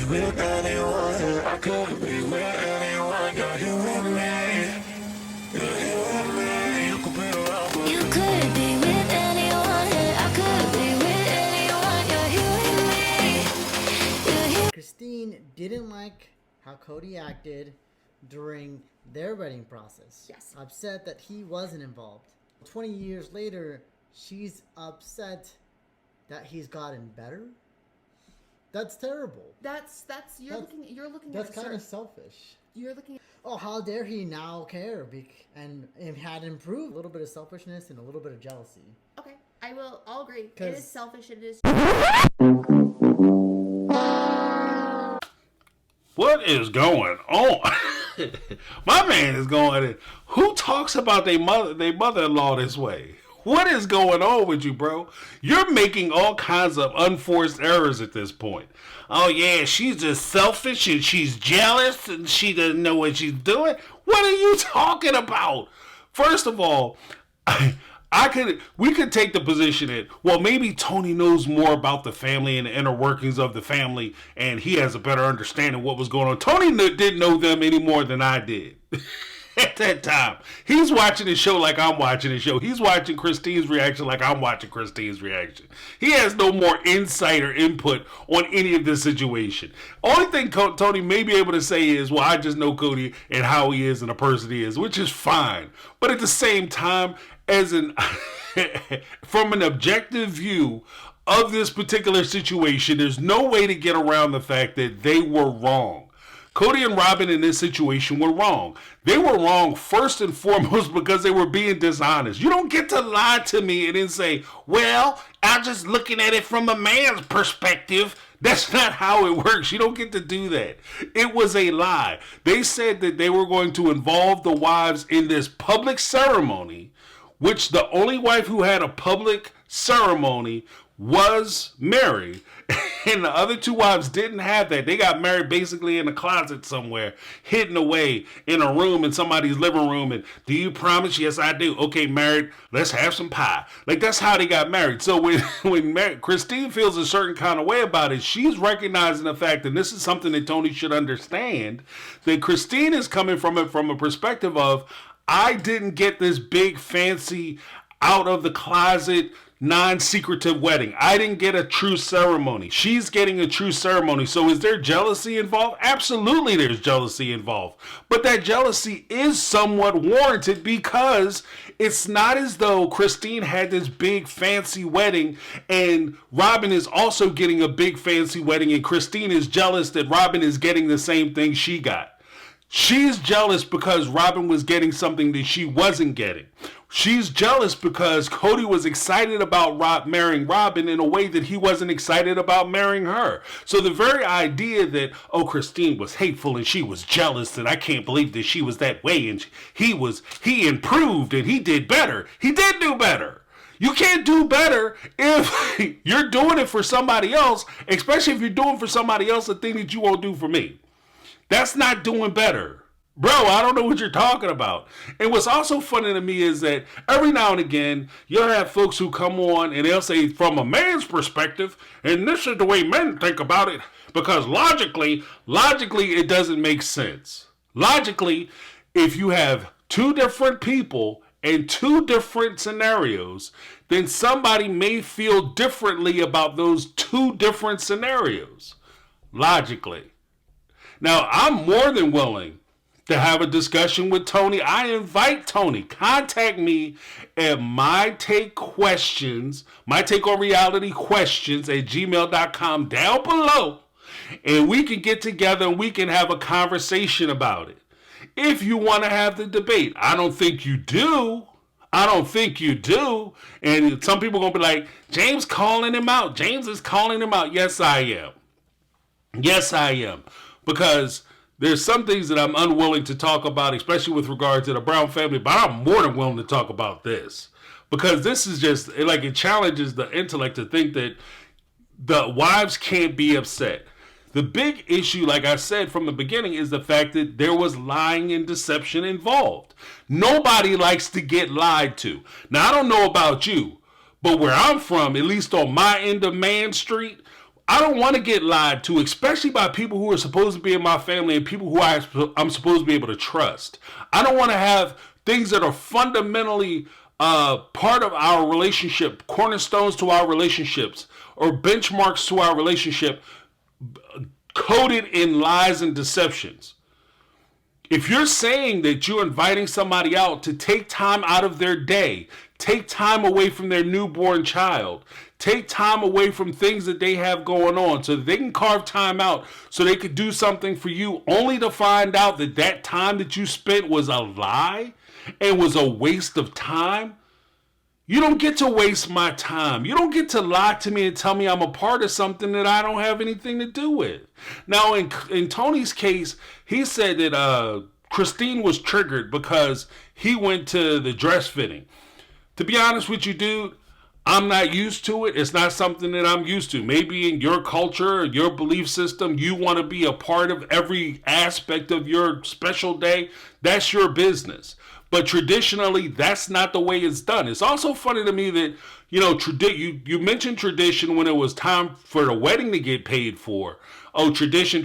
with anyone. I could be with anyone. You're here with me. You're here with me. You could be around for You could be with anyone. I could be with anyone. You're here with me. You're here. Christine didn't like how Cody acted during their wedding process. Yes. Upset that he wasn't involved. 20 years later, she's upset that he's gotten better. That's terrible. You're looking That's at kind of selfish. You're looking at Oh, how dare he now care and had improved. A little bit of selfishness and a little bit of jealousy. Okay, I'll agree. It 'Cause- is selfish. It is. What is going on? My man is going, who talks about their mother-in-law this way? What is going on with you, bro? You're making all kinds of unforced errors at this point. Oh, yeah, she's just selfish and she's jealous and she doesn't know what she's doing. What are you talking about? First of all, we could take the position that, well, maybe Tony knows more about the family and the inner workings of the family and he has a better understanding of what was going on. Tony didn't know them any more than I did. At that time, he's watching the show like I'm watching the show. He's watching Christine's reaction like I'm watching Christine's reaction. He has no more insight or input on any of this situation. Only thing Tony may be able to say is, well, I just know Cody and how he is and the person he is, which is fine. But at the same time, from an objective view of this particular situation, there's no way to get around the fact that they were wrong. Cody and Robyn in this situation were wrong. They were wrong first and foremost because they were being dishonest. You don't get to lie to me and then say, well, I'm just looking at it from a man's perspective. That's not how it works. You don't get to do that. It was a lie. They said that they were going to involve the wives in this public ceremony, which the only wife who had a public ceremony was Mary. And the other two wives didn't have that. They got married basically in a closet somewhere, hidden away in a room in somebody's living room. And do you promise? Yes, I do. Okay, married. Let's have some pie. Like, that's how they got married. So when Christine feels a certain kind of way about it, she's recognizing the fact, and this is something that Tony should understand, that Christine is coming from it from a perspective of, I didn't get this big fancy out of the closet non-secretive wedding. I didn't get a true ceremony. She's getting a true ceremony. So is there jealousy involved? Absolutely there's jealousy involved. But that jealousy is somewhat warranted because it's not as though Christine had this big fancy wedding and Robyn is also getting a big fancy wedding and Christine is jealous that Robyn is getting the same thing she got. She's jealous because Robyn was getting something that she wasn't getting. She's jealous because Cody was excited about marrying Robyn in a way that he wasn't excited about marrying her. So the very idea that, oh, Christine was hateful and she was jealous and I can't believe that she was that way and he improved and he did better. He did do better. You can't do better if you're doing it for somebody else, especially if you're doing for somebody else the thing that you won't do for me. That's not doing better. Bro, I don't know what you're talking about. And what's also funny to me is that every now and again, you'll have folks who come on and they'll say, from a man's perspective, and this is the way men think about it, because logically, it doesn't make sense. Logically, if you have two different people and two different scenarios, then somebody may feel differently about those two different scenarios. Logically. Now, I'm more than willing to have a discussion with Tony. I invite Tony. Contact me at MyTakeQuestions, MyTakeOnRealityQuestions at gmail.com down below. And we can get together and we can have a conversation about it. If you want to have the debate. I don't think you do. And some people are going to be like, James calling him out. James is calling him out. Yes, I am. Because there's some things that I'm unwilling to talk about, especially with regard to the Brown family, but I'm more than willing to talk about this. Because this is just, like, it challenges the intellect to think that the wives can't be upset. The big issue, like I said from the beginning, is the fact that there was lying and deception involved. Nobody likes to get lied to. Now, I don't know about you, but where I'm from, at least on my end of Man Street, I don't want to get lied to, especially by people who are supposed to be in my family and people who I'm supposed to be able to trust. I don't want to have things that are fundamentally part of our relationship, cornerstones to our relationships, or benchmarks to our relationship, coded in lies and deceptions. If you're saying that you're inviting somebody out to take time out of their day, take time away from their newborn child, take time away from things that they have going on so that they can carve time out so they could do something for you, only to find out that that time that you spent was a lie and was a waste of time, you don't get to waste my time. You don't get to lie to me and tell me I'm a part of something that I don't have anything to do with. Now, in Tony's case, he said that Christine was triggered because he went to the dress fitting. To be honest with you, dude, I'm not used to it. It's not something that I'm used to. Maybe in your culture, your belief system, you want to be a part of every aspect of your special day. That's your business. But traditionally, that's not the way it's done. It's also funny to me that, you know, you mentioned tradition when it was time for the wedding to get paid for. Oh, tradition.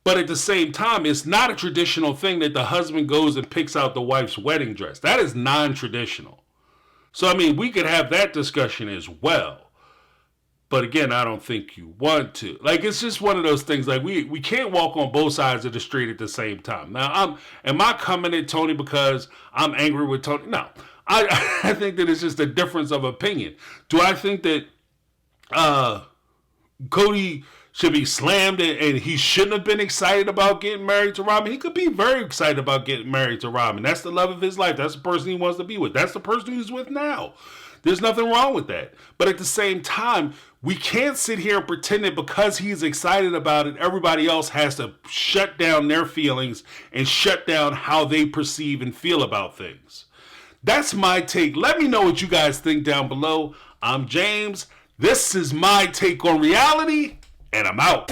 But at the same time, it's not a traditional thing that the husband goes and picks out the wife's wedding dress. That is non-traditional. So, I mean, we could have that discussion as well. But again, I don't think you want to. Like, it's just one of those things. Like, we can't walk on both sides of the street at the same time. Now, am I coming at Tony because I'm angry with Tony? No. I think that it's just a difference of opinion. Do I think that Cody should be slammed and he shouldn't have been excited about getting married to Robyn? He could be very excited about getting married to Robyn. That's the love of his life. That's the person he wants to be with. That's the person he's with now. There's nothing wrong with that. But at the same time, we can't sit here and pretend that because he's excited about it, everybody else has to shut down their feelings and shut down how they perceive and feel about things. That's my take. Let me know what you guys think down below. I'm James. This is My Take on Reality, and I'm out.